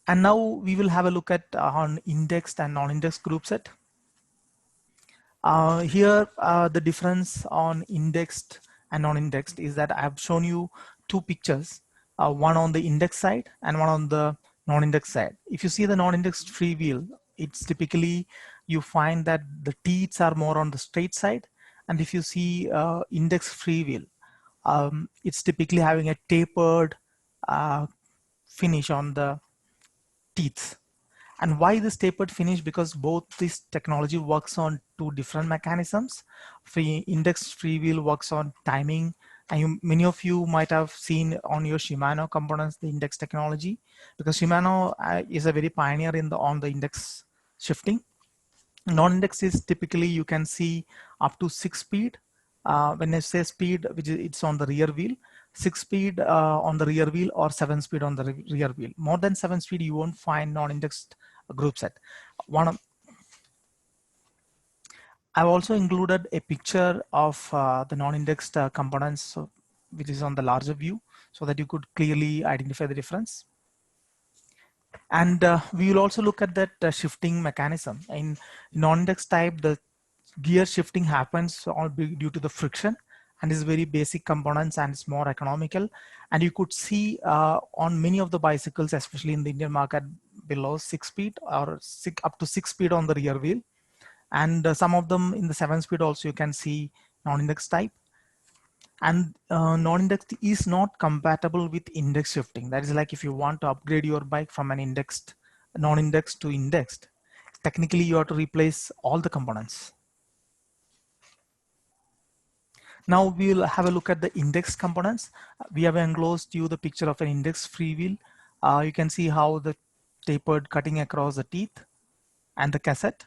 And now we will have a look at on indexed and non-indexed group set. Here, the difference on indexed and non-indexed is that I have shown you two pictures, one on the index side and one on the non-index side. If you see the non-indexed free wheel, it's typically you find that the teeth are more on the straight side, and if you see index free wheel, it's typically having a tapered finish on the teeth. And why this tapered finish? Because both this technology works on two different mechanisms. Free index free wheel works on timing, and many of you might have seen on your Shimano components the index technology, because Shimano is a very pioneer in the on the index shifting. Non-index is typically you can see up to 6 speed. When I say speed, which is it's on the rear wheel, 6 speed on the rear wheel or 7 speed on the rear wheel. More than 7 speed, you won't find non-indexed group set. I've also included a picture of the non-indexed components, which is on the larger view, so that you could clearly identify the difference. And we will also look at that shifting mechanism. In non-index type, the gear shifting happens all due to the friction, and is very basic components, and it's more economical. And you could see on many of the bicycles, especially in the Indian market, below 6 speed or up to 6 speed on the rear wheel. And some of them in the 7 speed also you can see non-index type. And non-indexed is not compatible with index shifting. That is like if you want to upgrade your bike from an indexed non-indexed to indexed, technically you have to replace all the components. Now we will have a look at the index components. We have enclosed you the picture of an index free wheel. You can see how the tapered cutting across the teeth and the cassette.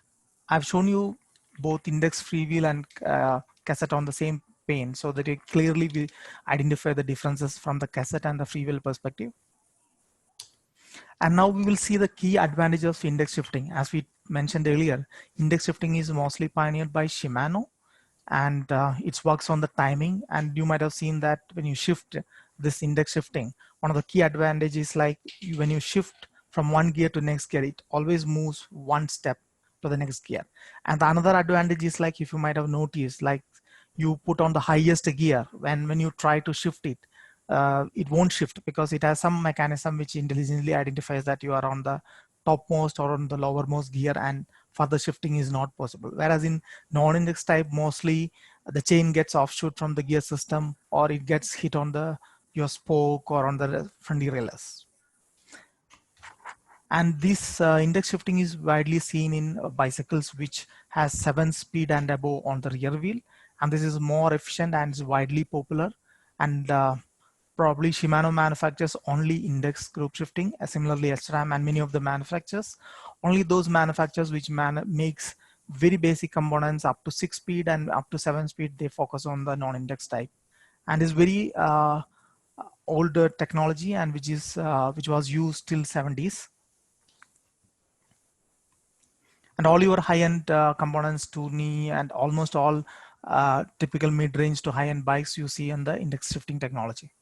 I've shown you both index free wheel and cassette on the same pane, so that you clearly will identify the differences from the cassette and the free wheel perspective. And now we will see the key advantages of index shifting. As we mentioned earlier, index shifting is mostly pioneered by Shimano, and it works on the timing. And you might have seen that when you shift this index shifting, one of the key advantages, like when you shift from one gear to next gear, it always moves one step to the next gear. And the another advantage is, like if you might have noticed, like you put on the highest gear, when you try to shift it, it won't shift, because it has some mechanism which intelligently identifies that you are on the topmost or on the lowermost gear, and further shifting is not possible. Whereas in non-index type, mostly the chain gets offshoot from the gear system, or it gets hit on the your spoke or on the front derailleurs. And this index shifting is widely seen in bicycles which has 7 speed and above on the rear wheel, and this is more efficient and is widely popular. And probably Shimano manufactures only index group shifting, similarly SRAM and many of the manufacturers. Only those manufacturers which makes very basic components up to 6 speed and up to 7 speed, they focus on the non-index type, and is very older technology, and which was used till 70s. And all your high-end components, to knee and almost all typical mid-range to high-end bikes you see on the index shifting technology.